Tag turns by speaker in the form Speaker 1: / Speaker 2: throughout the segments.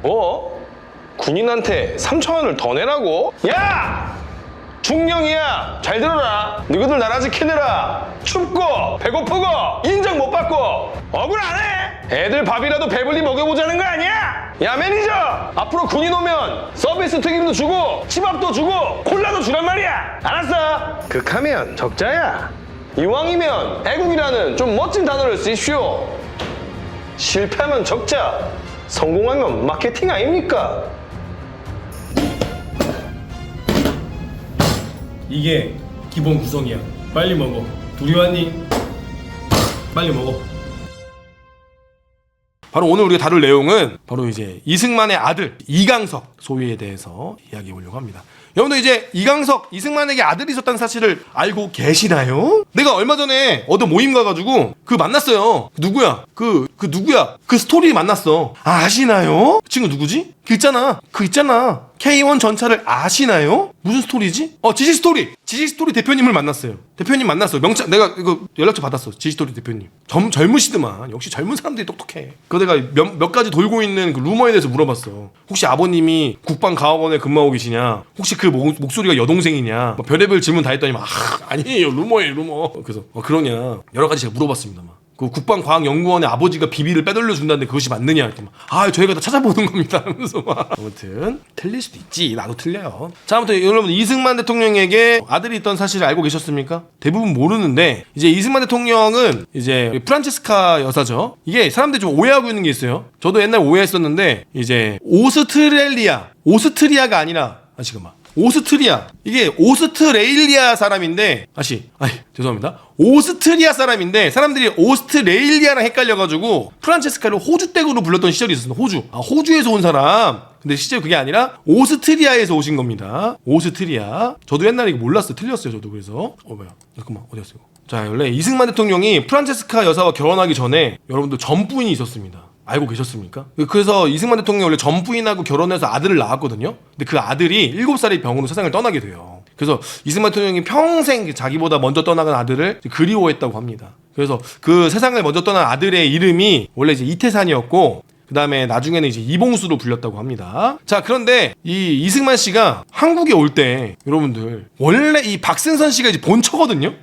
Speaker 1: 뭐? 군인한테 3,000원을 더 내라고? 야! 중령이야! 잘 들어라! 너희들 나라 지키느라 춥고 배고프고 인정 못 받고 억울 안 해! 애들 밥이라도 배불리 먹여보자는 거 아니야? 야 매니저! 앞으로 군인 오면 서비스 튀김도 주고 치밥도 주고 콜라도 주란 말이야! 알았어? 극하면 적자야. 이왕이면 애국이라는 좀 멋진 단어를 쓰십시오. 실패하면 적자, 성공하면 마케팅 아닙니까?
Speaker 2: 이게 기본 구성이야. 빨리 먹어. 둘이 왔니? 빨리 먹어. 바로 오늘 우리가 다룰 내용은 바로 이제 이승만의 아들 이강석 소위에 대해서 이야기해 보려고 합니다. 여러분들 이제 이강석, 이승만에게 아들이 있었다는 사실을 알고 계시나요? 내가 얼마 전에 어디 모임 가가지고 만났어요. 누구야? 누구야? 그 스토리 만났어. 아시나요? 그 친구 누구지? 그 있잖아. K1 전차를 아시나요? 무슨 스토리지? 지식스토리 대표님을 만났어요. 대표님 만났어. 내가 이거 연락처 받았어. 지식스토리 대표님. 젊으시더만. 역시 젊은 사람들이 똑똑해. 그거 내가 몇 가지 돌고 있는 그 루머에 대해서 물어봤어. 혹시 아버님이 국방과학원에 근무하고 계시냐? 혹시 그 목소리가 여동생이냐? 뭐 별의별 질문 다 했더니 아니에요. 루머예요, 루머. 그래서 그러냐. 여러 가지 제가 물어봤습니다. 그 국방과학연구원의 아버지가 비비를 빼돌려 준다는데 그것이 맞느냐 했더니 저희가 다 찾아보는 겁니다 하면서 아무튼 틀릴 수도 있지. 나도 틀려요. 자, 아무튼 여러분 이승만 대통령에게 아들이 있던 사실을 알고 계셨습니까? 대부분 모르는데 이제 이승만 대통령은 이제 프란체스카 여사죠. 이게 사람들이 좀 오해하고 있는 게 있어요. 저도 옛날 오해했었는데 이제 오스트리아가 아니라 오스트리아. 이게 오스트레일리아 사람인데 죄송합니다. 오스트리아 사람인데 사람들이 오스트레일리아랑 헷갈려가지고 프란체스카를 호주 댁으로 불렀던 시절이 있었습니다. 호주에서 온 사람. 근데 실제 그게 아니라 오스트리아에서 오신 겁니다. 오스트리아. 저도 옛날에 이거 몰랐어요. 틀렸어요. 저도. 그래서 잠깐만 어디였어요? 자, 원래 이승만 대통령이 프란체스카 여사와 결혼하기 전에 여러분들 전부인이 있었습니다. 알고 계셨습니까? 그래서 이승만 대통령이 원래 전부인하고 결혼해서 아들을 낳았거든요. 근데 그 아들이 7살의 병으로 세상을 떠나게 돼요. 그래서 이승만 대통령이 평생 자기보다 먼저 떠나간 아들을 그리워했다고 합니다. 그래서 그 세상을 먼저 떠난 아들의 이름이 원래 이제 이태산이었고 그 다음에 나중에는 이제 이봉수로 불렸다고 합니다. 자, 그런데 이 이승만 씨가 한국에 올 때 여러분들 원래 이 박승선 씨가 이제 본처거든요.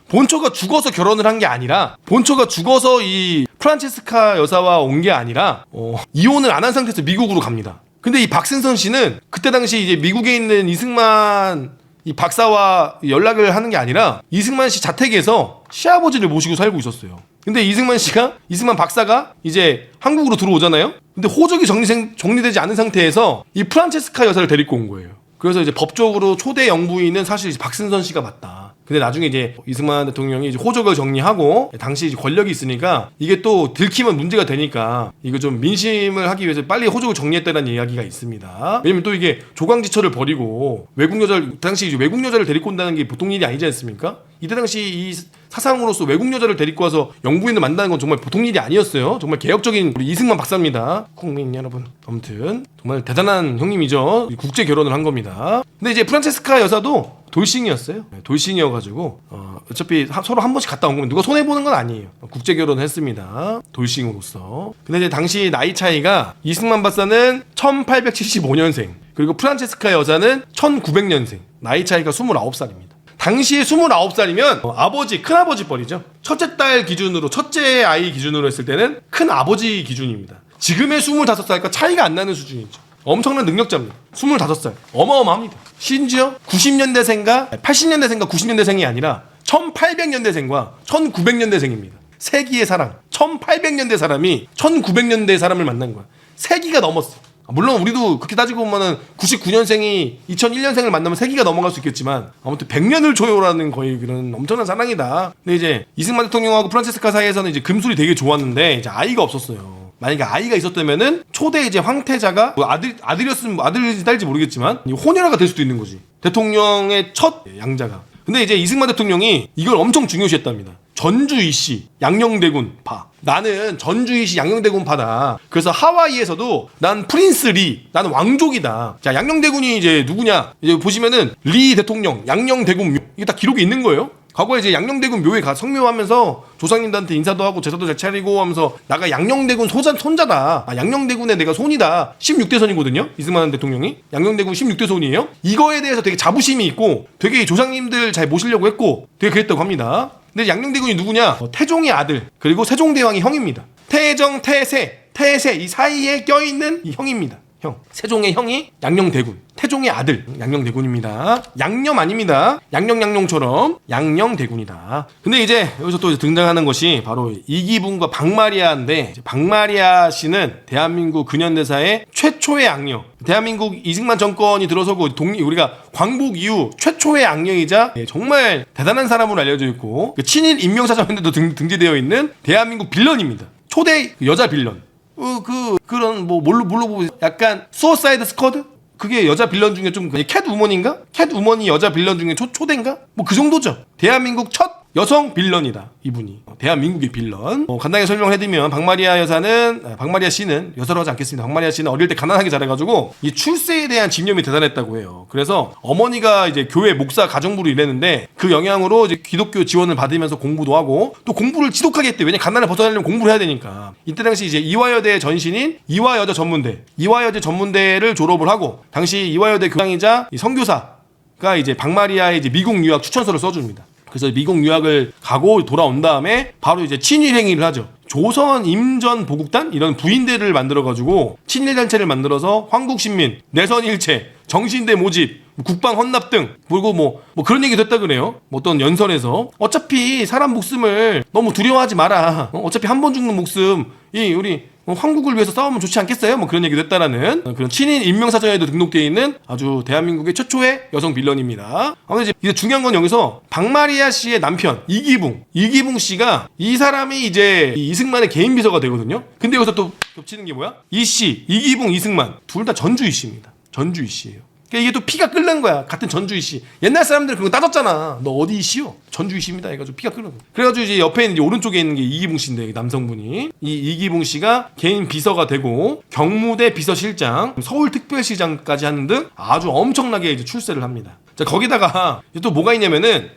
Speaker 2: 본처가 죽어서 결혼을 한 게 아니라 본처가 죽어서 이 프란체스카 여사와 온 게 아니라 이혼을 안 한 상태에서 미국으로 갑니다. 근데 이 박승선 씨는 그때 당시 이제 미국에 있는 이승만 이 박사와 연락을 하는 게 아니라 이승만 씨 자택에서 시아버지를 모시고 살고 있었어요. 근데 이승만 박사가 이제 한국으로 들어오잖아요? 근데 호적이 정리되지 않은 상태에서 이 프란체스카 여사를 데리고 온 거예요. 그래서 이제 법적으로 초대 영부인은 사실 이제 박승선 씨가 맞다. 근데 나중에 이제 이승만 대통령이 이제 호적을 정리하고 당시 이제 권력이 있으니까 이게 또 들키면 문제가 되니까 이거 좀 민심을 하기 위해서 빨리 호적을 정리했다는 이야기가 있습니다. 왜냐면 또 이게 조강지처를 버리고 당시 이제 외국 여자를 데리고 온다는 게 보통 일이 아니지 않습니까? 이때 당시 이 사상으로서 외국 여자를 데리고 와서 영부인을 만나는 건 정말 보통 일이 아니었어요. 정말 개혁적인 우리 이승만 박사입니다. 국민 여러분, 아무튼 정말 대단한 형님이죠. 국제 결혼을 한 겁니다. 근데 이제 프란체스카 여사도 돌싱이었어요. 돌싱이어가지고 어차피 서로 한 번씩 갔다 온 거면 누가 손해 보는 건 아니에요. 국제 결혼을 했습니다. 돌싱으로서. 근데 이제 당시 나이 차이가 이승만 박사는 1875년생 그리고 프란체스카 여사는 1900년생. 나이 차이가 29살입니다. 당시에 29살이면 큰아버지 뻘이죠. 첫째 딸 기준으로, 첫째 아이 기준으로 했을 때는 큰아버지 기준입니다. 지금의 25살과 차이가 안 나는 수준이죠. 엄청난 능력자입니다. 25살. 어마어마합니다. 심지어 90년대생과 80년대생과 90년대생이 아니라 1800년대생과 1900년대생입니다. 세기의 사랑. 1800년대 사람이 1900년대 사람을 만난 거야. 세기가 넘었어. 물론 우리도 그렇게 따지고 보면은 99년생이 2001년생을 만나면 세기가 넘어갈 수 있겠지만 아무튼 100년을 초월하는 거의 그런 엄청난 사랑이다. 근데 이제 이승만 대통령하고 프란체스카 사이에서는 이제 금술이 되게 좋았는데 이제 아이가 없었어요. 만약에 아이가 있었다면은 초대 이제 황태자가 아들이었으면 아들인지 딸지 모르겠지만 혼혈아가 될 수도 있는 거지. 대통령의 첫 양자가. 근데 이제 이승만 대통령이 이걸 엄청 중요시했답니다. 전주이씨 양녕대군 파. 나는 전주이씨 양녕대군 파다. 그래서 하와이에서도 난 프린스 리, 나는 왕족이다. 자, 양녕대군이 이제 누구냐? 이제 보시면은 리 대통령, 양녕대군 이게 다 기록이 있는 거예요. 과거에 이제 양녕대군 묘에 가 성묘하면서 조상님들한테 인사도 하고 제사도 잘 차리고 하면서 나가 양녕대군 손자다. 양녕대군의 내가 손이다. 16대 손이거든요. 이승만 대통령이. 양녕대군 16대 손이에요. 이거에 대해서 되게 자부심이 있고 되게 조상님들 잘 모시려고 했고 되게 그랬다고 합니다. 근데 양녕대군이 누구냐? 태종의 아들 그리고 세종대왕의 형입니다. 태정, 태세 이 사이에 껴있는 이 형입니다. 형. 세종의 형이 양녕대군. 태종의 아들 양녕대군입니다. 양념 아닙니다. 양녕처럼 양녕대군이다. 근데 이제 여기서 또 등장하는 것이 바로 이기붕과 박마리아인데 박마리아 씨는 대한민국 근현대사의 최초의 악녀. 대한민국 이승만 정권이 들어서고 우리가 광복 이후 최초의 악녀이자 정말 대단한 사람으로 알려져 있고 친일 인명사전에도 등재되어 있는 대한민국 빌런입니다. 초대 여자 빌런. 그런 뭘로 보고 약간 수어사이드 스쿼드? 그게 여자 빌런 중에 좀 캣우먼인가? 캣우먼이 여자 빌런 중에 초대인가? 뭐 그 정도죠. 대한민국 첫 여성 빌런이다 이분이. 대한민국의 빌런. 간단하게 설명을 해드리면 박마리아 씨는 여사로 하지 않겠습니다. 박마리아 씨는 어릴 때 가난하게 자라가지고 이 출세에 대한 집념이 대단했다고 해요. 그래서 어머니가 이제 교회 목사 가정부로 일했는데 그 영향으로 이제 기독교 지원을 받으면서 공부도 하고 또 공부를 지독하게 했대. 왜냐 가난을 벗어나려면 공부를 해야 되니까. 이때 당시 이제 이화여대 전신인 이화여자 전문대를 졸업을 하고 당시 이화여대 교장이자 선교사가 이제 박마리아의 이제 미국 유학 추천서를 써줍니다. 그래서 미국 유학을 가고 돌아온 다음에 바로 이제 친일 행위를 하죠. 조선 임전 보국단 이런 부인대를 만들어가지고 친일 단체를 만들어서 황국신민, 내선일체, 정신대 모집, 국방 헌납 등 그리고 뭐 그런 얘기도 했다 그래요. 어떤 연설에서 어차피 사람 목숨을 너무 두려워하지 마라. 어차피 한 번 죽는 목숨 우리 황국을 위해서 싸우면 좋지 않겠어요? 뭐 그런 얘기도 했다라는 그런 친일 인명사전에도 등록되어 있는 아주 대한민국의 최초의 여성 빌런입니다. 아무튼 이제 중요한 건 여기서 박마리아 씨의 남편 이기붕 씨가 이 사람이 이제 이승만의 개인 비서가 되거든요. 근데 여기서 또 겹치는 게 뭐야? 이기붕, 이승만 둘 다 전주 이씨입니다. 전주 이씨예요. 이게 또 피가 끓는 거야. 같은 전주 이씨. 옛날 사람들 그거 따졌잖아. 너 어디 이씨요? 전주 이씨입니다. 해가지고 피가 끓는 거야. 그래가지고 이제 옆에 있는 이제 오른쪽에 있는 게 이기붕 씨인데 남성분이 이기붕 씨가 개인 비서가 되고 경무대 비서실장, 서울특별시장까지 하는 등 아주 엄청나게 이제 출세를 합니다. 자 거기다가 또 뭐가 있냐면은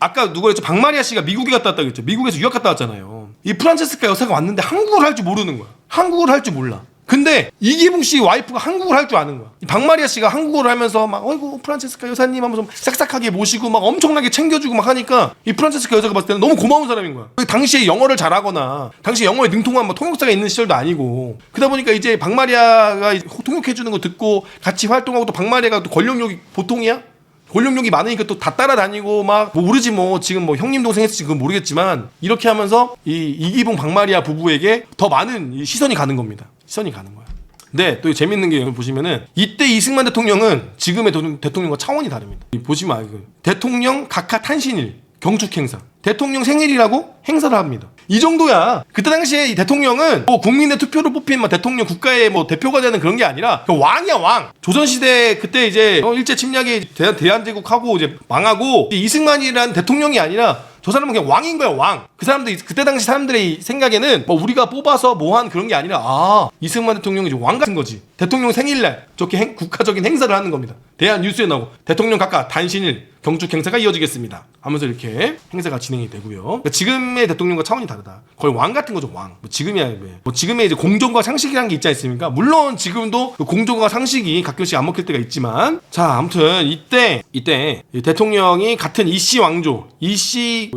Speaker 2: 아까 누가 했죠? 박마리아 씨가 미국에 갔다 왔다고 했죠. 미국에서 유학 갔다 왔잖아요. 이 프란체스카 여사가 왔는데 한국어를 할 줄 모르는 거야. 한국어를 할 줄 몰라. 근데 이기붕 씨 와이프가 한국어를 할 줄 아는 거야. 박마리아 씨가 한국어를 하면서 막 어이구 프란체스카 여사님 하면서 싹싹하게 모시고 막 엄청나게 챙겨주고 막 하니까 이 프란체스카 여자가 봤을 때는 너무 고마운 사람인 거야. 당시에 영어를 잘하거나 당시 영어에 능통한 통역사가 있는 시절도 아니고 그러다 보니까 이제 박마리아가 통역해주는 거 듣고 같이 활동하고 또 박마리아가 또 권력력이 보통이야? 권력력이 많으니까 또 다 따라다니고 막 모르지 지금 형님 동생 했을지 그건 모르겠지만 이렇게 하면서 이기붕 박마리아 부부에게 더 많은 시선이 가는 겁니다. 시선이 가는 거야. 근데 또 재밌는 게 여기 보시면은 이때 이승만 대통령은 지금의 대통령과 차원이 다릅니다. 보시면 대통령 각하 탄신일 경축 행사. 대통령 생일이라고 행사를 합니다. 이 정도야. 그때 당시에 이 대통령은 국민의 투표로 뽑힌 대통령 국가의 대표가 되는 그런 게 아니라 왕이야 왕. 조선시대 그때 이제 일제 침략에 대한제국하고 이제 망하고 이승만이란 대통령이 아니라 저 사람은 그냥 왕인 거야 왕. 그 사람들 그때 당시 사람들의 생각에는 우리가 뽑아서 뭐한 그런 게 아니라 이승만 대통령이 이제 왕 같은 거지. 대통령 생일날 저렇게 국가적인 행사를 하는 겁니다. 대한 뉴스에 나오고 대통령 각하 단신일 경축 행사가 이어지겠습니다 하면서 이렇게 행사가 진행이 되고요. 그러니까 지금의 대통령과 차원이 다르다. 거의 왕 같은 거죠 왕. 지금의 이제 공정과 상식이라는 게 있지 않습니까? 물론 지금도 그 공정과 상식이 가끔씩 안 먹힐 때가 있지만 자 아무튼 이때 대통령이 같은 이씨 왕조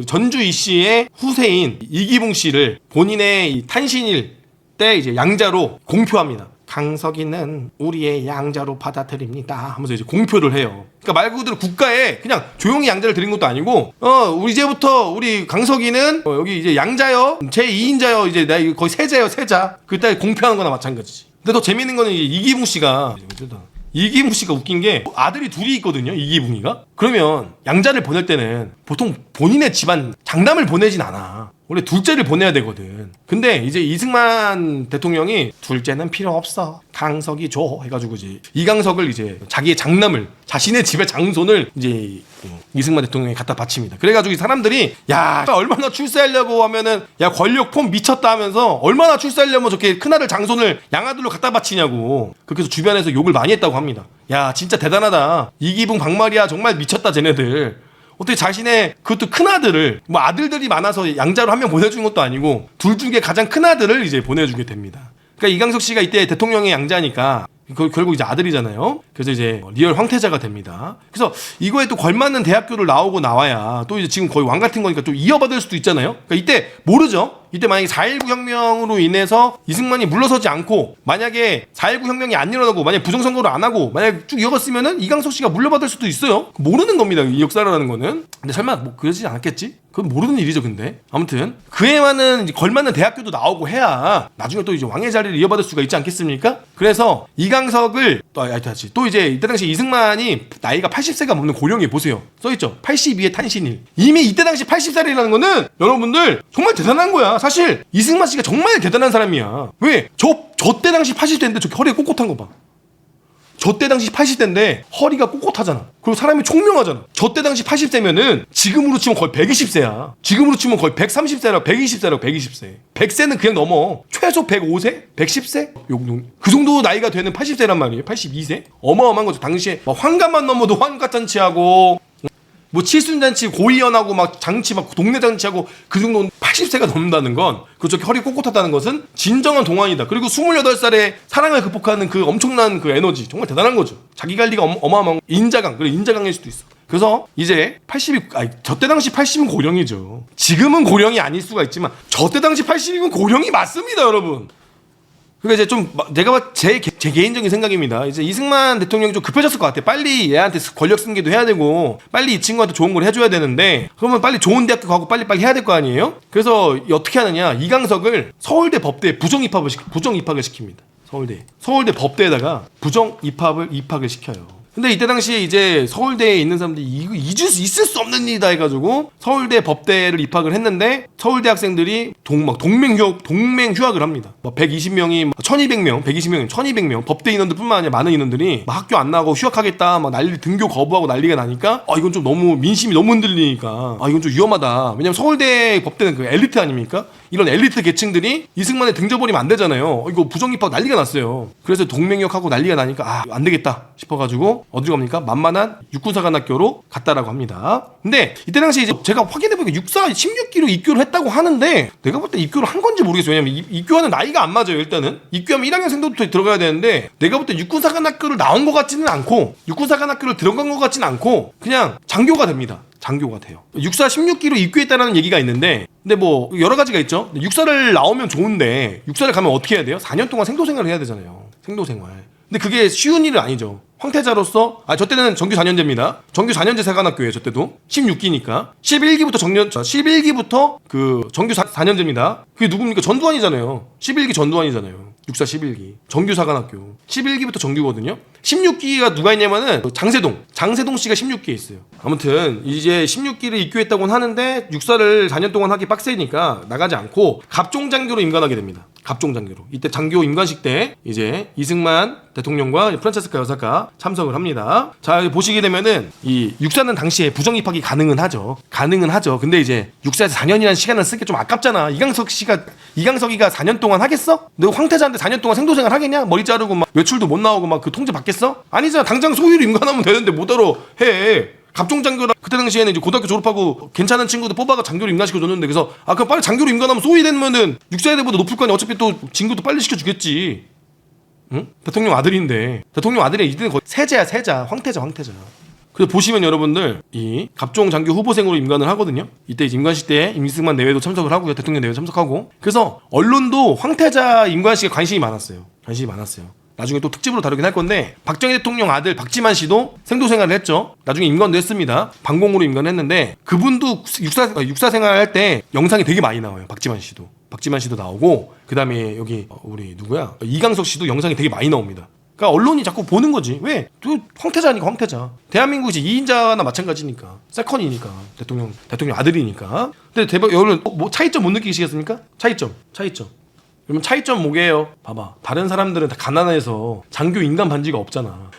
Speaker 2: 전주 이씨의 후세인 이기붕 씨를 본인의 이 탄신일 때 이제 양자로 공표합니다. 강석이는 우리의 양자로 받아들입니다 하면서 이제 공표를 해요. 그러니까 말 그대로 국가에 그냥 조용히 양자를 드린 것도 아니고 이제부터 우리 강석이는 여기 이제 양자요 제2인자요 이제 나 거의 세자요 세자 그때 공표하는 거나 마찬가지지. 근데 더 재밌는 거는 이기붕 씨가 웃긴 게 아들이 둘이 있거든요. 이기붕이가. 그러면 양자를 보낼 때는 보통 본인의 집안 장남을 보내진 않아. 원래 둘째를 보내야 되거든. 근데 이제 이승만 대통령이 둘째는 필요 없어. 강석이 줘 해가지고 이제 이강석을 이제 자기의 장남을 자신의 집의 장손을 이제 이승만 대통령이 갖다 바칩니다. 그래가지고 이 사람들이 야 얼마나 출세하려고 하면은 야 권력 폼 미쳤다 하면서 얼마나 출세하려면 저렇게 큰아들 장손을 양아들로 갖다 바치냐고 그렇게 해서 주변에서 욕을 많이 했다고 합니다. 야 진짜 대단하다. 이기붕 박마리아 정말 미쳤다 쟤네들. 어떻게 자신의 그것도 큰 아들을 뭐 아들들이 많아서 양자로 한 명 보내준 것도 아니고 둘 중에 가장 큰 아들을 이제 보내주게 됩니다. 그러니까 이강석 씨가 이때 대통령의 양자니까 결국 이제 아들이잖아요. 그래서 이제 리얼 황태자가 됩니다. 그래서 이거에 또 걸맞는 대학교를 나오고 나와야 또 이제 지금 거의 왕 같은 거니까 좀 이어받을 수도 있잖아요. 그러니까 이때 모르죠. 이때 만약에 4.19 혁명으로 인해서 이승만이 물러서지 않고 만약에 4.19 혁명이 안 일어나고 만약에 부정선거를 안 하고 만약에 쭉 이어갔으면은 이강석 씨가 물려받을 수도 있어요. 모르는 겁니다. 이 역사라는 거는. 근데 설마 뭐 그러지 않았겠지? 그건 모르는 일이죠, 근데. 아무튼 그에만은 이제 걸맞는 대학교도 나오고 해야 나중에 또 이제 왕의 자리를 이어받을 수가 있지 않겠습니까? 그래서 이강석을 또 이제 이때 당시 이승만이 나이가 80세가 넘는 고령이 보세요. 써있죠. 82의 탄신일. 이미 이때 당시 80살이라는 거는 여러분들 정말 대단한 거야. 사실 이승만 씨가 정말 대단한 사람이야. 왜? 저 때 당시 80대인데 저렇게 허리가 꼿꼿한 거 봐. 저 때 당시 80대인데 허리가 꼿꼿하잖아. 그리고 사람이 총명하잖아. 저 때 당시 80세면은 지금으로 치면 거의 120세야. 지금으로 치면 거의 130세라고 120세라고 120세. 100세는 그냥 넘어. 최소 105세? 110세? 그 정도 나이가 되는 80세란 말이에요. 82세? 어마어마한 거죠. 당시에 막 환갑만 넘어도 환갑잔치하고 뭐 칠순잔치 고이연하고 막 장치 막 동네 잔치하고 그 정도 80세가 넘는다는 건 그저께 허리 꼿꼿하다는 것은 진정한 동안이다. 그리고 28살에 사랑을 극복하는 그 엄청난 그 에너지 정말 대단한 거죠. 자기 관리가 어마어마한 인자강. 그래 인자강일 수도 있어. 그래서 이제 80이 저때 당시 80은 고령이죠. 지금은 고령이 아닐 수가 있지만 저때 당시 80이면 고령이 맞습니다, 여러분. 그러니까 이제 좀 내가 제 개인적인 생각입니다. 이제 이승만 대통령이 좀 급해졌을 것 같아. 빨리 얘한테 권력 승계도 해야 되고 빨리 이 친구한테 좋은 걸 해줘야 되는데 그러면 빨리 좋은 대학교 가고 빨리 해야 될 거 아니에요? 그래서 어떻게 하느냐? 이강석을 서울대 법대에 부정 입학을 시킵니다. 서울대 법대에다가 부정 입학을 시켜요. 근데 이때 당시에 이제 서울대에 있는 사람들이 이거 있을 수 없는 일이다 해가지고 서울대 법대를 입학을 했는데 서울대 학생들이 동맹 휴학을 합니다. 120명이 1200명, 120명, 1200명 법대 인원들뿐만 아니라 많은 인원들이 학교 안 나가고 휴학하겠다 막 등교 거부하고 난리가 나니까 이건 좀 너무 민심이 너무 흔들리니까 이건 좀 위험하다. 왜냐면 서울대 법대는 그 엘리트 아닙니까? 이런 엘리트 계층들이 이승만에 등져버리면 안 되잖아요. 이거 부정입학 난리가 났어요. 그래서 동맹역하고 난리가 나니까 안 되겠다 싶어가지고 어디로 갑니까? 만만한 육군사관학교로 갔다라고 합니다. 근데 이때 당시 이제 제가 확인해보니까 육사 16기로 입교를 했다고 하는데 내가 볼 때 입교를 한 건지 모르겠어요. 왜냐면 입교하는 나이가 안 맞아요. 일단은 입교하면 1학년생부터 들어가야 되는데 내가 볼 때 육군사관학교를 나온 것 같지는 않고 육군사관학교를 들어간 것 같지는 않고 그냥 장교가 됩니다. 장교가 돼요. 육사 16기로 입교했다는 얘기가 있는데 근데 뭐 여러 가지가 있죠. 육사를 나오면 좋은데 육사를 가면 어떻게 해야 돼요? 4년 동안 생도생활을 해야 되잖아요. 생도생활. 근데 그게 쉬운 일은 아니죠. 황태자로서 저 때는 정규 4년제입니다. 정규 4년제 사관학교예요. 저 때도 16기니까 11기부터 그 정규 4년제입니다. 그게 누굽니까? 전두환이잖아요. 11기 전두환이잖아요. 육사 11기 정규 사관학교 11기부터 정규거든요. 16기가 누가 있냐면은 장세동 씨가 16기에 있어요. 아무튼 이제 16기를 입교했다고는 하는데 육사를 4년 동안 하기 빡세니까 나가지 않고 갑종장교로 임관하게 됩니다. 갑종장교로. 이때 장교 임관식 때 이제 이승만 대통령과 프란체스카 여사가 참석을 합니다. 자, 보시게 되면은 이 육사는 당시에 부정 입학이 가능은 하죠. 근데 이제 육사에서 4년이라는 시간을 쓰기 좀 아깝잖아. 이강석이가 4년 동안 하겠어? 너 황태자인데 4년 동안 생도생활 하겠냐? 머리 자르고 막 외출도 못 나오고 막 그 통제 받겠어? 아니잖아. 당장 소위로 임관하면 되는데 뭐하러 해. 갑종장교라 그때 당시에는 이제 고등학교 졸업하고 괜찮은 친구들 뽑아가 장교로 임관시켜줬는데 그래서 그럼 빨리 장교로 임관하면 소위 되면은 육사대보다 높을 거 아니야. 어차피 또 진급도 빨리 시켜주겠지. 응? 대통령 아들인데 대통령 아들이 이때는 거의 세자 황태자. 그래서 보시면 여러분들 이 갑종 장교 후보생으로 임관을 하거든요. 이때 임관식 때 임승만 내외도 참석을 하고요. 대통령 내외 참석하고. 그래서 언론도 황태자 임관식에 관심이 많았어요. 나중에 또 특집으로 다루긴 할 건데 박정희 대통령 아들 박지만 씨도 생도생활을 했죠. 나중에 임관도 했습니다. 방공으로 임관했는데 그분도 육사 생활할 때 영상이 되게 많이 나와요. 박지만 씨도 나오고 그 다음에 여기 우리 누구야? 이강석 씨도 영상이 되게 많이 나옵니다. 그러니까 언론이 자꾸 보는 거지. 왜? 황태자니까 황태자. 대한민국 이제 2인자나 마찬가지니까. 세컨이니까. 대통령 아들이니까. 근데 여러분 뭐 차이점 못 느끼시겠습니까? 차이점. 그러면 차이점 뭐게요? 봐봐. 다른 사람들은 다 가난해서 장교 인간 반지가 없잖아.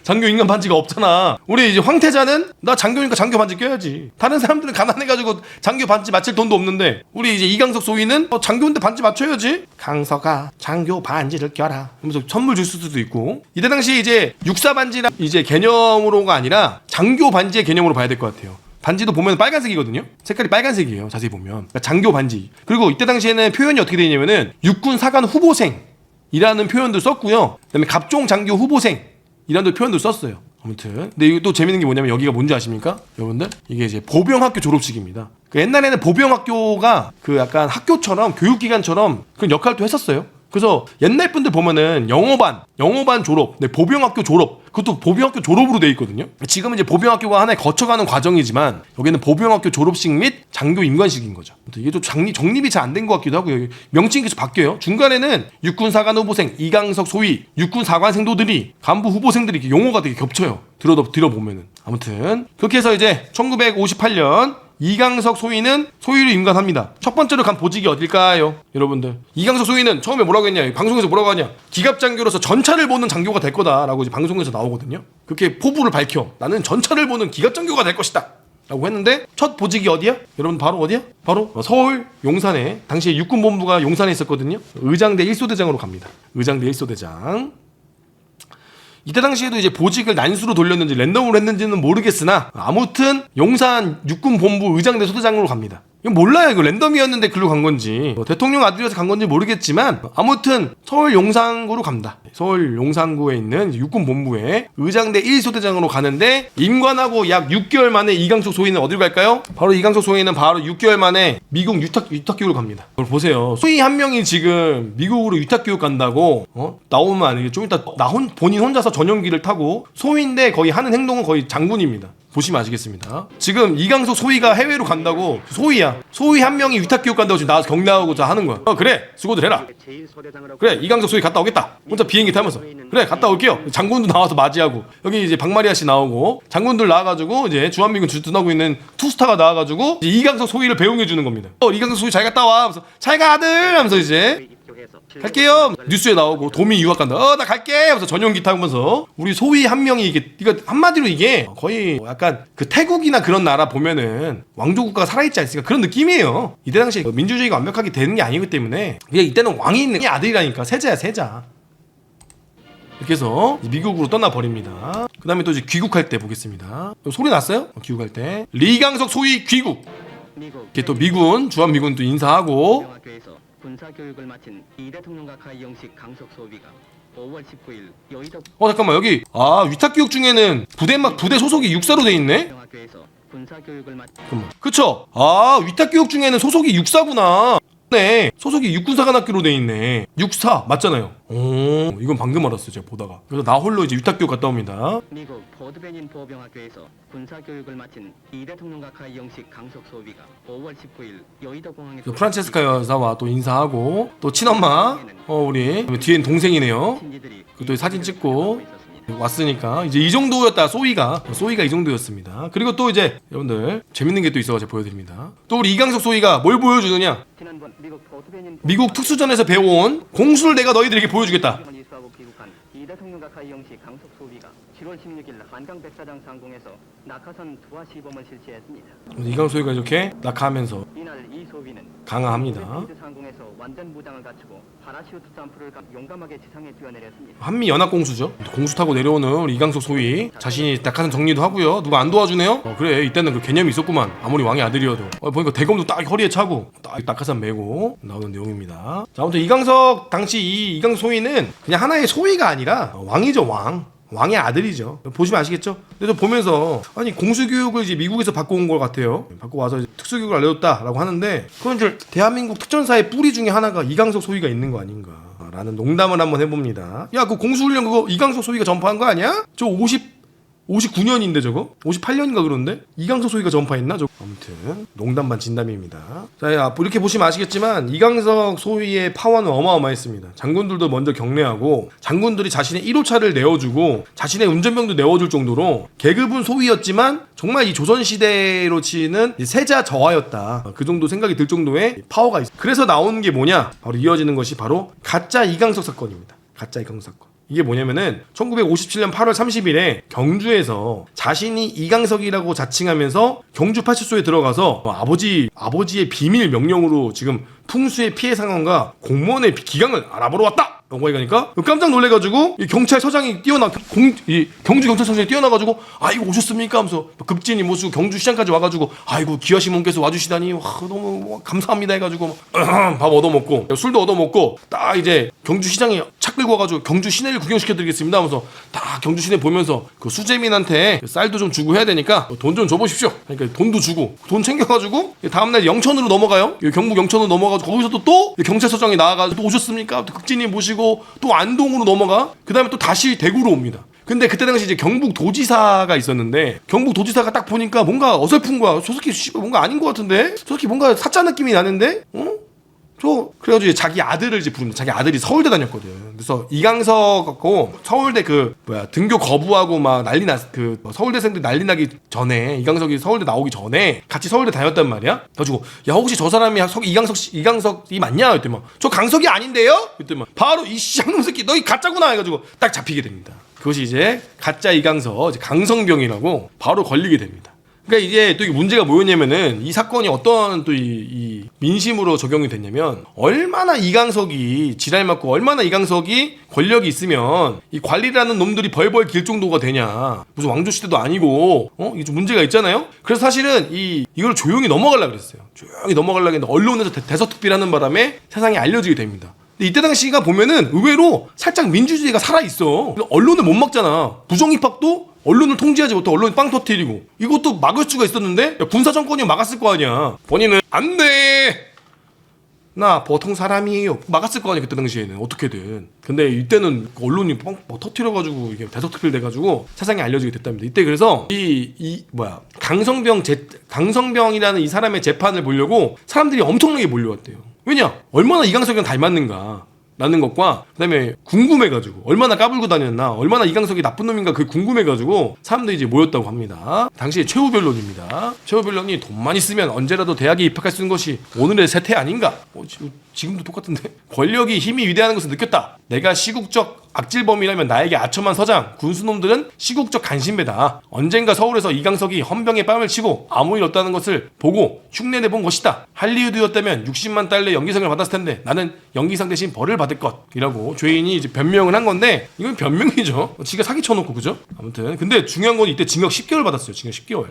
Speaker 2: 우리 이제 황태자는 나 장교니까 장교 반지 껴야지. 다른 사람들은 가난해가지고 장교 반지 맞힐 돈도 없는데 우리 이제 이강석 소위는 장교인데 반지 맞춰야지. 강석아 장교 반지를 껴라. 하면서 선물 줄 수도 있고. 이때 당시 이제 육사 반지랑 이제 개념으로가 아니라 장교 반지의 개념으로 봐야 될 것 같아요. 반지도 보면 빨간색이거든요. 색깔이 빨간색이에요. 자세히 보면. 그러니까 장교 반지. 그리고 이때 당시에는 표현이 어떻게 되냐면은 육군 사관 후보생이라는 표현도 썼고요. 그다음에 갑종 장교 후보생이라는 표현도 썼어요. 아무튼 근데 이거 또 재밌는 게 뭐냐면 여기가 뭔지 아십니까? 여러분들? 이게 이제 보병학교 졸업식입니다. 그 옛날에는 보병학교가 그 약간 학교처럼 교육기관처럼 그런 역할도 했었어요. 그래서 옛날 분들 보면은 영어반 졸업, 네, 보병학교 졸업, 그것도 보병학교 졸업으로 돼 있거든요. 지금은 이제 보병학교가 하나의 거쳐가는 과정이지만 여기는 보병학교 졸업식 및 장교 임관식인 거죠. 이게 좀 정립이 잘 안 된 것 같기도 하고요. 명칭이 계속 바뀌어요. 중간에는 육군사관 후보생, 이강석 소위 육군 사관생도들이 간부 후보생들이 이렇게 용어가 되게 겹쳐요. 들어보면은. 아무튼 그렇게 해서 이제 1958년 이강석 소위는 소위를 임관합니다. 첫 번째로 간 보직이 어딜까요? 여러분들. 이강석 소위는 처음에 뭐라고 했냐? 방송에서 뭐라고 하냐? 기갑장교로서 전차를 보는 장교가 될 거다라고 이제 방송에서 나오거든요. 그렇게 포부를 밝혀. 나는 전차를 보는 기갑장교가 될 것이다. 라고 했는데 첫 보직이 어디야? 여러분 바로 어디야? 바로 서울 용산에 당시에 육군본부가 용산에 있었거든요. 의장대 1소대장으로 갑니다. 의장대 1소대장. 이때 당시에도 이제 보직을 난수로 돌렸는지 랜덤으로 했는지는 모르겠으나 아무튼 용산 육군본부 의장대 소대장으로 갑니다. 이거 몰라요. 이거 랜덤이었는데 글로 간 건지 대통령 아들이어서 간 건지 모르겠지만 아무튼 서울 용산구로 갑니다. 서울 용산구에 있는 육군본부에 의장대 1소대장으로 가는데 임관하고 약 6개월 만에 이강석 소위는 어디로 갈까요? 바로 이강석 소위는 바로 6개월 만에 미국 유탁교육을 갑니다. 이걸 보세요. 소위 한 명이 지금 미국으로 유탁교육 간다고 나오면 안 돼요. 좀 이따 본인 혼자서 전용기를 타고 소위인데 거의 하는 행동은 거의 장군입니다. 보시면 아시겠습니다. 지금 이강석 소위가 해외로 간다고 소위야. 소위 한 명이 위탁교육 간다고 지금 나와서 격려하고자 하는 거야. 그래 수고들 해라. 그래 이강석 소위 갔다 오겠다. 혼자 비행기 타면서 그래 갔다 올게요. 장군도 나와서 맞이하고 여기 이제 박마리아 씨 나오고 장군들 나와가지고 이제 주한미군 주둔하고 있는 투스타가 나와가지고 이제 이강석 소위를 배웅해 주는 겁니다. 이강석 소위 잘 갔다 와. 하면서 잘 가 아들 하면서 이제 갈게요. 뉴스에 나오고 도미 유학 간다. 나 갈게. 하면서 전용기 타면서 우리 소위 한 명이 이거 한마디로 이게 거의 약간 그 태국이나 그런 나라 보면은 왕조국가가 살아있지 않습니까? 그런 느낌이에요. 이때 당시에 민주주의가 완벽하게 되는 게 아니기 때문에 그냥 이때는 왕이 있는 아들이라니까 세자야 세자. 이렇게 해서 미국으로 떠나버립니다. 그 다음에 또 이제 귀국할 때 보겠습니다. 소리 났어요? 귀국할 때 리강석 소위 귀국. 이렇게 또 미군 주한미군 또 인사하고
Speaker 3: 군사교육을 마친 이 대통령과 가이영식 강석 소위가 5월 19일 여의도
Speaker 2: 잠깐만 여기 위탁교육 중에는 부대 소속이 육사로 돼 있네?
Speaker 3: 학교에서 군사교육을 마친
Speaker 2: 그쵸? 위탁교육 중에는 소속이 육사구나. 네 소속이 육군사관학교로 돼 있네. 육사 맞잖아요. 이건 방금 알았어요 제가 보다가. 그래서 나 홀로 이제 위탁교육 갔다 옵니다.
Speaker 3: 미국 포드베닌 보병학교에서 군사교육을 마친 이 대통령과 가이영식 강석 소위가 5월 19일 여의도 공항에서
Speaker 2: 프란체스카 여사와 또 인사하고 또 친엄마 우리 뒤엔 동생이네요.
Speaker 3: 친지들이
Speaker 2: 또 사진 찍고 왔으니까 이제 이 정도였다. 소위가 이 정도였습니다. 그리고 또 이제 여러분들 재밌는 게 또 있어서 제가 보여드립니다. 또 우리 이강석 소위가 뭘 보여주느냐?
Speaker 3: 지난번
Speaker 2: 미국 특수전에서 배워온 공수를 내가 너희들에게 보여주겠다.
Speaker 3: 이수하고 귀국한 이 대통령과 가이영식 강석 소위가 7월 16일 한강 백사장 상공에서 낙하산 투하 시범을 실시했습니다.
Speaker 2: 이강석 소위가 이렇게 낙하하면서
Speaker 3: 이날 이 소위는
Speaker 2: 강화합니다.
Speaker 3: 상공에서 완전 무장을 갖추고 파라슈트 점프를 용감하게 지상에 뛰어내렸습니다.
Speaker 2: 한미 연합 공수죠. 공수 타고 내려오는 우리 이강석 소위 자신이 낙하산 정리도 하고요. 누가 안 도와주네요? 그래 이때는 그 개념이 있었구만. 아무리 왕의 아들이어도 보니까 대검도 딱 허리에 차고 딱 낙하산 메고 나오는 내용입니다. 자 아무튼 이강석 당시 이 이강석 소위는 그냥 하나의 소위가 아니라 왕이죠 왕의 아들이죠. 보시면 아시겠죠? 근데 저 보면서 아니 공수교육을 이제 미국에서 받고 온 것 같아요. 받고 와서 이제 특수교육을 알려줬다라고 하는데 그건 줄 대한민국 특전사의 뿌리 중에 하나가 이강석 소위가 있는 거 아닌가 라는 농담을 한번 해봅니다. 야 그 공수훈련 그거 이강석 소위가 전파한 거 아니야? 저 59년인데 저거? 58년인가 그런데? 이강석 소위가 전파했나? 아무튼 농담 반 진담입니다. 자 이렇게 보시면 아시겠지만 이강석 소위의 파워는 어마어마했습니다. 장군들도 먼저 격려하고 장군들이 자신의 1호차를 내어주고 자신의 운전병도 내어줄 정도로 계급은 소위였지만 정말 이 조선시대로 치는 세자 저하였다. 그 정도 생각이 들 정도의 파워가 있어요. 그래서 나오는 게 뭐냐? 바로 이어지는 것이 바로 가짜 이강석 사건입니다. 가짜 이강석 사건. 이게 뭐냐면은 1957년 8월 30일에 경주에서 자신이 이강석이라고 자칭하면서 경주 파출소에 들어가서 아버지의 비밀 명령으로 지금 풍수의 피해 상황과 공무원의 기강을 알아보러 왔다! 거기 가니까 깜짝 놀래가지고 이 경찰서장이 이 경주 경찰서장이 뛰어나가지고 아이고 오셨습니까 하면서 급진이 모시고 경주 시장까지 와가지고 아이고 귀하신 분께서 와주시다니 와 너무 감사합니다 해가지고 밥 얻어먹고 술도 얻어먹고 딱 이제 경주 시장에 차 끌고 와가지고 경주 시내를 구경시켜드리겠습니다 하면서 딱 경주 시내 보면서 그 수재민한테 쌀도 좀 주고 해야 되니까 돈 좀 줘보십시오. 그러니까 돈도 주고 돈 챙겨가지고 다음날 영천으로 넘어가요. 경북 영천으로 넘어가가지고 거기서 또 경찰서장이 나와가지고 또 오셨습니까? 또 극진이 모시고 또 안동으로 넘어가. 그 다음에 또 다시 대구로 옵니다. 근데 그때 당시 이제 경북 도지사가 있었는데 경북 도지사가 딱 보니까 뭔가 어설픈 거야. 저 새끼 뭔가 아닌 것 같은데? 저 새끼 뭔가 사짜 느낌이 나는데? 그래가지고 이제 자기 아들을 이제 부릅니다. 자기 아들이 서울대 다녔거든. 그래서 이강석 갖고 서울대 등교 거부하고 막 서울대생들 난리 나기 전에 이강석이 서울대 나오기 전에 같이 서울대 다녔단 말이야. 그래가지고 야 혹시 저 사람이 이강석이 맞냐? 그랬더니 저 강석이 아닌데요? 그랬더니 바로 이 쌍놈 새끼 너 이 가짜구나 해가지고 딱 잡히게 됩니다. 그것이 이제 가짜 이강석 이제 강성병이라고 바로 걸리게 됩니다. 그러니까 이게 또 문제가 뭐였냐면은 이 사건이 어떤 또 이 민심으로 적용이 됐냐면 얼마나 이강석이 지랄 맞고 얼마나 이강석이 권력이 있으면 이 관리라는 놈들이 벌벌 길 정도가 되냐. 무슨 왕조 시대도 아니고 이게 좀 문제가 있잖아요. 그래서 사실은 이걸 조용히 넘어가려고 그랬어요. 조용히 넘어가려고 했는데 언론에서 대서특필하는 바람에 세상에 알려지게 됩니다. 이때 당시가 보면은 의외로 살짝 민주주의가 살아있어. 언론을 못 막잖아. 부정입학도 언론을 통제하지 못해 언론이 빵 터뜨리고 이것도 막을 수가 있었는데 군사정권이 막았을 거 아니야. 본인은 안 돼. 나 보통 사람이에요. 막았을 거 아니야 그때 당시에는 어떻게든. 근데 이때는 언론이 빵 터뜨려가지고 이게 대서특필 돼가지고 세상에 알려지게 됐답니다. 이때 그래서 강성병이라는 이 사람의 재판을 보려고 사람들이 엄청나게 몰려왔대요. 왜냐? 얼마나 이강석이랑 닮았는가 라는 것과 그다음에 궁금해가지고 얼마나 까불고 다녔나 얼마나 이강석이 나쁜 놈인가 그게 궁금해가지고 사람들이 이제 모였다고 합니다. 당시 최후 변론입니다. 최후 변론이 돈만 있으면 언제라도 대학에 입학할 수 있는 것이 오늘의 세태 아닌가. 지금도 똑같은데. 권력이 힘이 위대하는 것을 느꼈다. 내가 시국적 악질범이라면 나에게 아첨한 서장 군수놈들은 시국적 간신배다. 언젠가 서울에서 이강석이 헌병에 뺨을 치고 아무 일 없다는 것을 보고 흉내내본 것이다. 할리우드였다면 60만 달러 연기상을 받았을 텐데 나는 연기상 대신 벌을 받을 것이라고 죄인이 이제 변명을 한 건데 이건 변명이죠. 지가 사기 쳐놓고 그죠? 아무튼 근데 중요한 건 이때 징역 10개월 받았어요. 징역 10개월.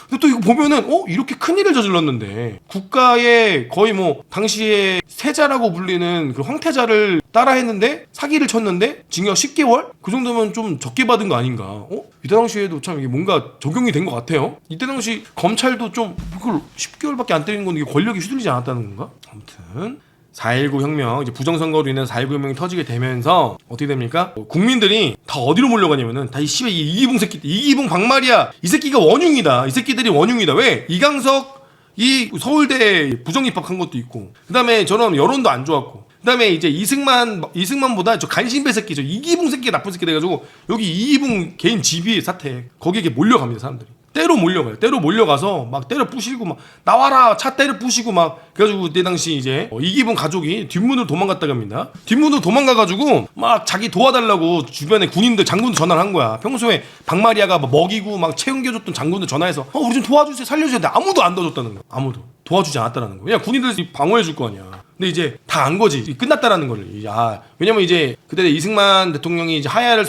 Speaker 2: 근데 또 이거 보면은 이렇게 큰일을 저질렀는데 국가의 거의 당시에 세자라고 불리는 그 황태자를 따라했는데 사기를 쳤는데 징역 10개월? 그 정도면 좀 적게 받은 거 아닌가? 이때 당시에도 참 이게 뭔가 적용이 된 것 같아요. 이때 당시 검찰도 좀 그걸 10개월밖에 안 때리는 건 이게 권력이 휘둘리지 않았다는 건가? 아무튼 4.19 혁명, 이제 부정선거로 인해서 4.19 혁명이 터지게 되면서 어떻게 됩니까? 국민들이 다 어디로 몰려가냐면은 다 이기붕 새끼, 이기붕 박마리아 이 새끼가 원흉이다. 이 새끼들이 원흉이다. 왜? 이강석 이 서울대 부정입학한 것도 있고, 그 다음에 저런 여론도 안 좋았고, 그 다음에 이제 이승만보다 저 간신배 새끼, 저 이기붕 새끼가 나쁜 새끼 돼가지고 여기 이기붕 개인 집이 사태 거기에 몰려갑니다 사람들이. 때로 몰려가요. 때로 몰려가서 막 때려 부시고 막 나와라 차 때려 부시고 막 그래가지고 그때 당시 이제 이기붕 가족이 뒷문으로 도망갔다고 합니다. 뒷문으로 도망가가지고 막 자기 도와달라고 주변에 군인들 장군들 전화를 한 거야. 평소에 박마리아가 막 먹이고 막 채용겨줬던 장군들 전화해서 우리 좀 도와주세요 살려주세요. 근데 아무도 안 도와줬다는 거야. 아무도 도와주지 않았다는 거야. 그냥 군인들이 방어해 줄 거 아니야. 근데 이제 다 안 거지. 끝났다라는 거를. 왜냐면 이제 그때 이승만 대통령이 이제 하야를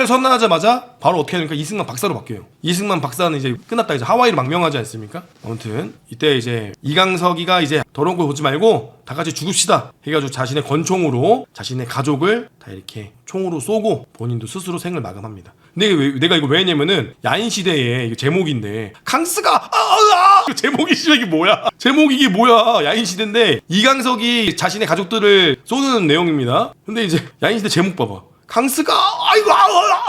Speaker 2: 선언하자마자 바로 어떻게 하니까 이승만 박사로 바뀌어요. 이승만 박사는 이제 끝났다. 이제 하와이로 망명하지 않습니까? 아무튼 이때 이제 이강석이가 이제 더러운 거 보지 말고 다 같이 죽읍시다 해가지고 자신의 권총으로 자신의 가족을 다 이렇게 총으로 쏘고 본인도 스스로 생을 마감합니다. 근데 내가 이거 왜 했냐면은 야인시대의 제목인데 강스가 제목이 이게 뭐야? 제목이 이게 뭐야? 야인시대인데 이강석이 자신의 가족들을 쏘는 내용입니다. 근데 이제 야인시대 제목 봐봐. 강스가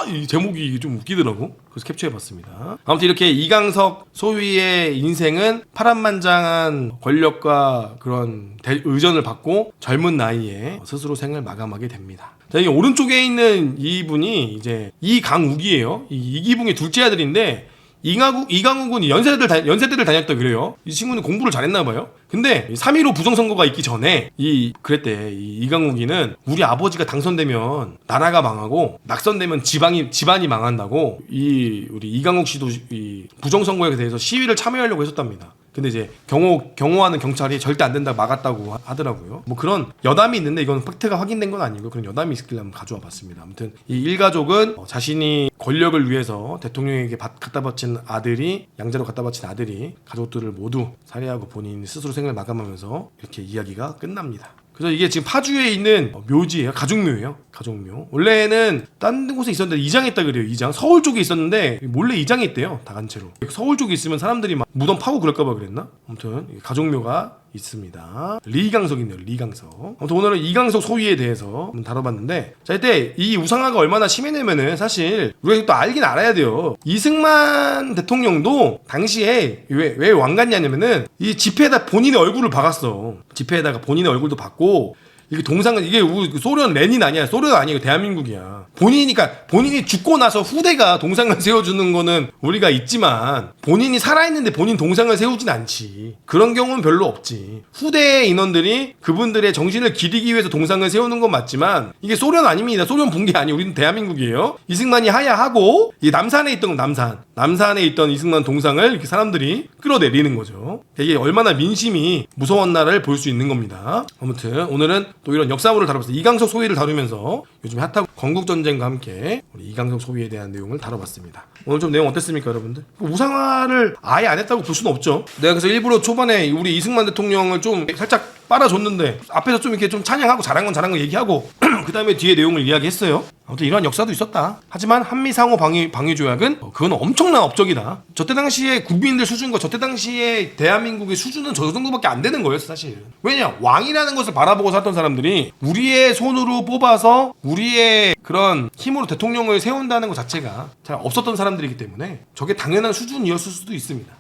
Speaker 2: 이 제목이 좀 웃기더라고. 그래서 캡처해봤습니다. 아무튼 이렇게 이강석 소위의 인생은 파란만장한 권력과 그런 의전을 받고 젊은 나이에 스스로 생을 마감하게 됩니다. 자, 이 오른쪽에 있는 이분이 이제 이강욱이에요. 이기붕의 둘째 아들인데 이강욱은 연세대를 다녔다 그래요. 이 친구는 공부를 잘했나봐요. 근데 3.15 부정선거가 있기 전에 그랬대. 이강욱이는 우리 아버지가 당선되면 나라가 망하고 낙선되면 집안이 망한다고 우리 이강욱 씨도 이 부정선거에 대해서 시위를 참여하려고 했었답니다. 근데 이제 경호하는 경찰이 절대 안 된다 막았다고 하더라고요. 뭐 그런 여담이 있는데 이건 팩트가 확인된 건 아니고 그런 여담이 있길래 한번 가져와 봤습니다. 아무튼 이 일가족은 자신이 권력을 위해서 대통령에게 갖다 바친 아들이 양자로 갖다 바친 아들이 가족들을 모두 살해하고 본인 스스로 생을 마감하면서 이렇게 이야기가 끝납니다. 그래서 이게 지금 파주에 있는 묘지예요. 가족묘예요. 가족묘. 원래는 딴 곳에 있었는데 이장했다 그래요. 이장. 서울 쪽에 있었는데 몰래 이장했대요. 다 단체로. 서울 쪽에 있으면 사람들이 막 무덤 파고 그럴까봐 그랬나? 아무튼 가족묘가 있습니다. 리강석이네요. 리강석. 아무튼 오늘은 이강석 소위에 대해서 한번 다뤄봤는데, 자, 이때 이 우상화가 얼마나 심했냐면은 사실 우리가 또 알긴 알아야 돼요. 이승만 대통령도 당시에 왜 왕갔냐면은 이 지폐에다 본인의 얼굴을 박았어. 지폐에다가 본인의 얼굴도 박고, 이게 동상은 이게 소련 레닌 아니야. 소련 아니고 대한민국이야. 본인이 죽고 나서 후대가 동상을 세워주는 거는 우리가 있지만 본인이 살아있는데 본인 동상을 세우진 않지. 그런 경우는 별로 없지. 후대 인원들이 그분들의 정신을 기리기 위해서 동상을 세우는 건 맞지만 이게 소련 아닙니다. 소련 붕괴 아니에요. 우리는 대한민국이에요. 이승만이 하야하고 이 남산에 있던 남산에 있던 이승만 동상을 이렇게 사람들이 끌어내리는 거죠. 이게 얼마나 민심이 무서웠나를 볼 수 있는 겁니다. 아무튼 오늘은 또 이런 역사물을 다뤄봤습니다. 이강석 소위를 다루면서 요즘 핫하고 건국전쟁과 함께 우리 이강석 소위에 대한 내용을 다뤄봤습니다. 오늘 좀 내용 어땠습니까, 여러분들? 우상화를 아예 안 했다고 볼 수는 없죠. 내가 그래서 일부러 초반에 우리 이승만 대통령을 좀 살짝 빨아줬는데 앞에서 좀 이렇게 좀 찬양하고 잘한 건 얘기하고 그 다음에 뒤에 내용을 이야기했어요. 아무튼 이런 역사도 있었다. 하지만 한미상호 방위조약은 그건 엄청난 업적이다. 저때 당시에 국민들 수준과 저때 당시에 대한민국의 수준은 저 정도밖에 안 되는 거였어 사실. 왜냐, 왕이라는 것을 바라보고 살던 사람들이 우리의 손으로 뽑아서 우리의 그런 힘으로 대통령을 세운다는 것 자체가 잘 없었던 사람들이기 때문에 저게 당연한 수준이었을 수도 있습니다.